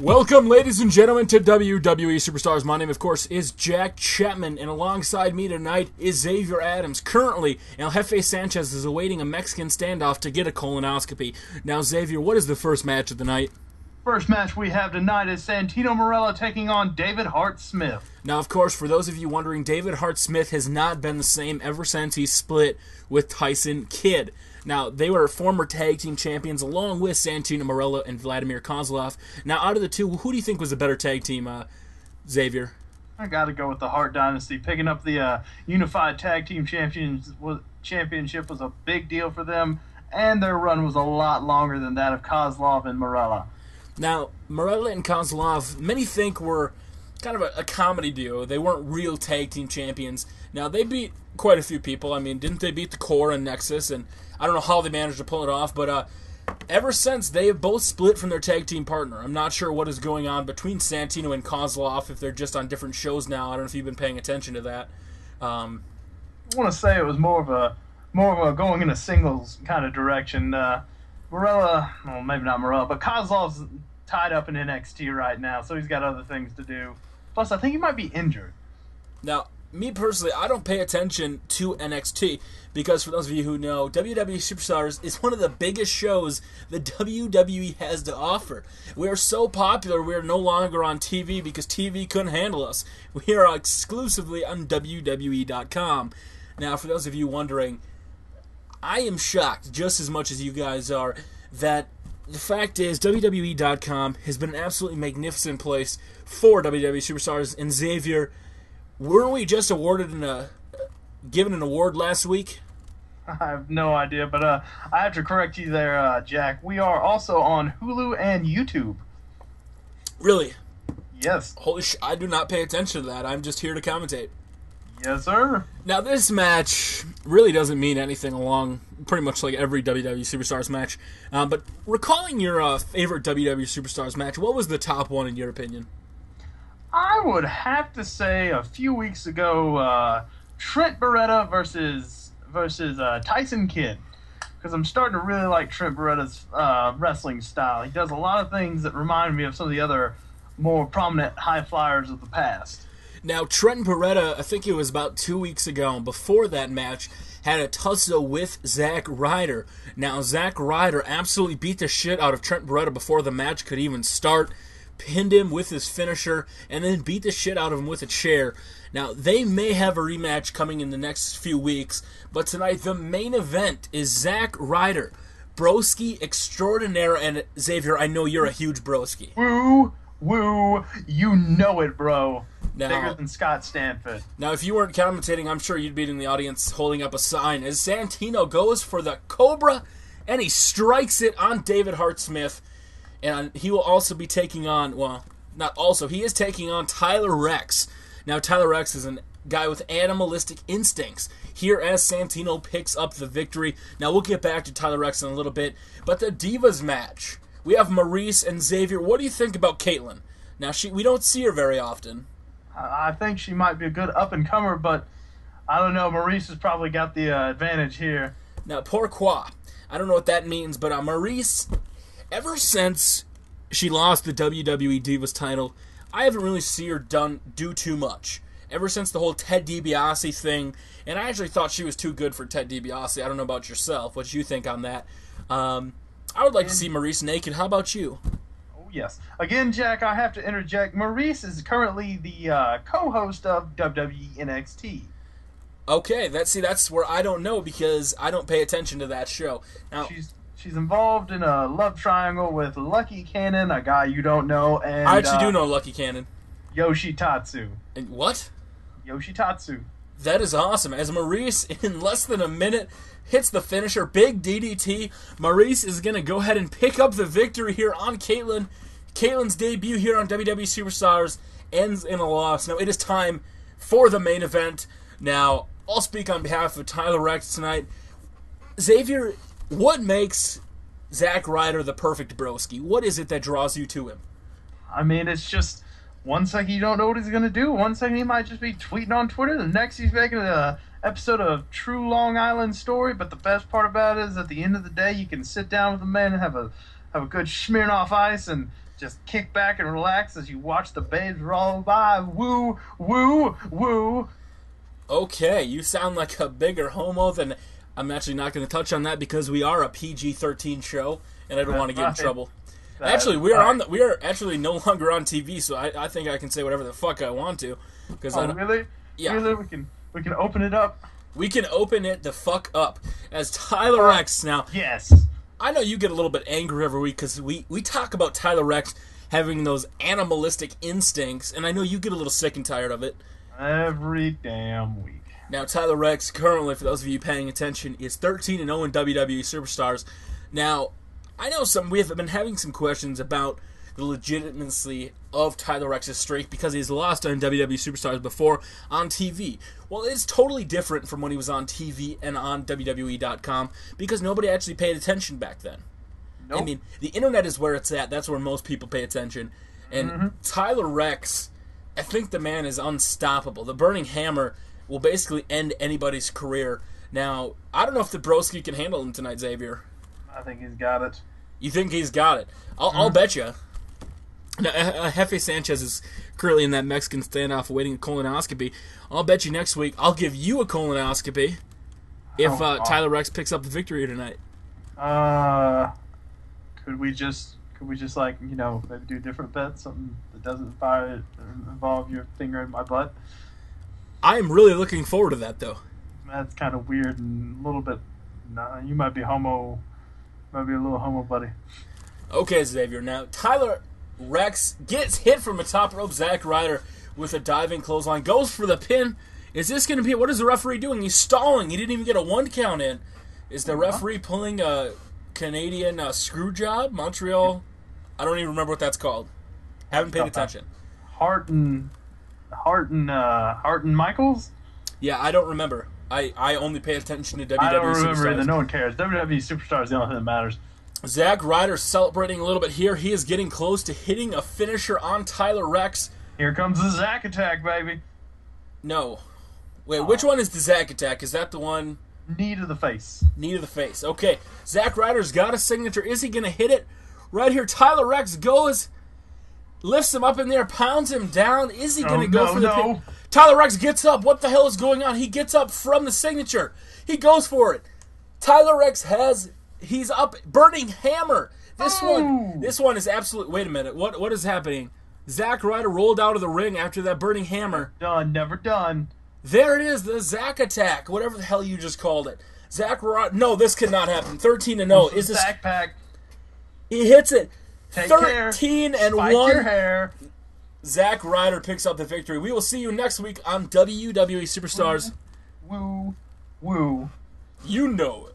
Welcome, ladies and gentlemen, to WWE Superstars. My name, of course, is Jack Chapman, and alongside me tonight is Xavier Adams. Currently, El Jefe Sanchez is awaiting a Mexican standoff to get a colonoscopy. Now, Xavier, what is the first match of the night? First match we have tonight is Santino Marella taking on David Hart Smith. Now, of course, for those of you wondering, David Hart Smith has not been the same ever since he split with Tyson Kidd. Now, they were former tag team champions along with Santino Marella and Vladimir Kozlov. Now, out of the two, who do you think was a better tag team, Xavier? I got to go with the Hart Dynasty. Picking up the Unified Tag Team Championship was a big deal for them, and their run was a lot longer than that of Kozlov and Marella. Now, Marella and Kozlov, many think were kind of a comedy duo. They weren't real tag team champions. Now, they beat quite a few people. I mean, didn't they beat the Core and Nexus? And I don't know how they managed to pull it off, but ever since, they have both split from their tag team partner. I'm not sure what is going on between Santino and Kozlov, if they're just on different shows now. I don't know if you've been paying attention to that. I want to say it was more of a going in a singles kind of direction. Marella, well, maybe not Marella, but Kozlov's tied up in NXT right now, so he's got other things to do. Plus, I think he might be injured. Now, me personally, I don't pay attention to NXT because, for those of you who know, WWE Superstars is one of the biggest shows the WWE has to offer. We are so popular, we are no longer on TV because TV couldn't handle us. We are exclusively on WWE.com. Now, for those of you wondering, I am shocked, just as much as you guys are, that the fact is WWE.com has been an absolutely magnificent place for WWE Superstars. And Xavier, weren't we just given an award last week? I have no idea, but I have to correct you there, Jack. We are also on Hulu and YouTube. Really? Yes. Holy I do not pay attention to that. I'm just here to commentate. Yes, sir. Now, this match really doesn't mean anything along pretty much like every WWE Superstars match. But recalling your favorite WWE Superstars match, what was the top one in your opinion? I would have to say a few weeks ago, Trent Beretta versus Tyson Kidd, because I'm starting to really like Trent Beretta's wrestling style. He does a lot of things that remind me of some of the other more prominent high flyers of the past. Now, Trent Beretta, I think it was about 2 weeks ago, and before that match, had a tussle with Zack Ryder. Now, Zack Ryder absolutely beat the shit out of Trent Beretta before the match could even start, pinned him with his finisher, and then beat the shit out of him with a chair. Now, they may have a rematch coming in the next few weeks, but tonight the main event is Zack Ryder, Broski Extraordinaire, and Xavier, I know you're a huge Broski. Woo, you know it, bro. Now, bigger than Scott Stanford. Now, if you weren't commentating, I'm sure you'd be in the audience holding up a sign as Santino goes for the Cobra, and he strikes it on David Hart Smith. And he will also be taking on, well, not also, he is taking on Tyler Reks. Now, Tyler Reks is a guy with animalistic instincts. Here as Santino picks up the victory. Now, we'll get back to Tyler Reks in a little bit. But the Divas match, we have Maryse and Xavier. What do you think about Caitlyn? Now, we don't see her very often. I think she might be a good up-and-comer, but I don't know. Maryse has probably got the advantage here. Now, pourquoi? I don't know what that means, but Maryse, ever since she lost the WWE Divas title, I haven't really seen her do too much. Ever since the whole Ted DiBiase thing, and I actually thought she was too good for Ted DiBiase. I don't know about yourself. What you think on that? I would like to see Maryse naked. How about you? Yes. Again, Jack, I have to interject. Maryse is currently the co-host of WWE NXT. Okay, that's where I don't know because I don't pay attention to that show. Now, she's involved in a love triangle with Lucky Cannon, a guy you don't know, and I actually do know Lucky Cannon. Yoshitatsu. And what? Yoshitatsu. That is awesome. As Maryse, in less than a minute, hits the finisher, big DDT. Maryse is going to go ahead and pick up the victory here on Caitlyn. Caitlyn's debut here on WWE Superstars ends in a loss. Now, it is time for the main event. Now, I'll speak on behalf of Tyler Reks tonight. Xavier, what makes Zack Ryder the perfect broski? What is it that draws you to him? I mean, it's just 1 second you don't know what he's going to do. 1 second he might just be tweeting on Twitter. The next he's making an episode of True Long Island Story. But the best part about it is at the end of the day, you can sit down with the man and have a good Smirnoff Ice and just kick back and relax as you watch the babes roll by. Woo, woo, woo. Okay, you sound like a bigger homo than... I'm actually not going to touch on that because we are a PG-13 show, and I don't want to get in trouble. Actually, we are actually no longer on TV, so I think I can say whatever the fuck I want to. Really? Yeah. Really? We can open it up? We can open it the fuck up. As Tyler Reks now... Yes. I know you get a little bit angry every week because we talk about Tyler Reks having those animalistic instincts, and I know you get a little sick and tired of it. Every damn week. Now, Tyler Reks, currently, for those of you paying attention, is 13-0 in WWE Superstars. Now, I know we have been having some questions about the legitimacy of Tyler Reks' streak because he's lost on WWE Superstars before on TV. Well, it's totally different from when he was on TV and on WWE.com because nobody actually paid attention back then. Nope. I mean, the internet is where it's at. That's where most people pay attention. And Tyler Reks, I think the man is unstoppable. The Burning Hammer will basically end anybody's career. Now, I don't know if the broski can handle him tonight, Xavier. I think he's got it. You think he's got it? I'll bet you. Now, Jefe Sanchez is currently in that Mexican standoff awaiting a colonoscopy. I'll bet you next week I'll give you a colonoscopy if Tyler Reks picks up the victory tonight. Could we just like, you know, maybe do different bets, something that doesn't involve your finger in my butt? I'm really looking forward to that, though. That's kind of weird and a little bit. Nah, you might be a little homo, buddy. Okay, Xavier. Now, Tyler Reks gets hit from a top rope. Zack Ryder with a diving clothesline goes for the pin. Is this going to be? What is the referee doing? He's stalling. He didn't even get a 1 count in. Is the referee pulling a Canadian screw job? Montreal? I don't even remember what that's called. Haven't paid attention. Hart and Michaels? Yeah, I don't remember. I only pay attention to WWE Superstars. I don't remember either. No one cares. WWE Superstars is the only thing that matters. Zack Ryder celebrating a little bit here. He is getting close to hitting a finisher on Tyler Reks. Here comes the Zack attack, baby. No. Wait, which one is the Zack attack? Is that the one? Knee to the face. Knee to the face. Okay. Zack Ryder's got a signature. Is he going to hit it? Right here, Tyler Reks goes, lifts him up in there, pounds him down. Is he going to go for the pin? Tyler Reks gets up. What the hell is going on? He gets up from the signature. He goes for it. Tyler Reks he's up. Burning Hammer. This one is absolute. Wait a minute. What is happening? Zack Ryder rolled out of the ring after that Burning Hammer. Never done. There it is, the Zack attack. Whatever the hell you just called it. Zack Ryder. No, this could not happen. 13-0. Is this Zack pack? He hits it. Take 13-1. Spike your hair. Zack Ryder picks up the victory. We will see you next week on WWE Superstars. Woo. Woo. You know it.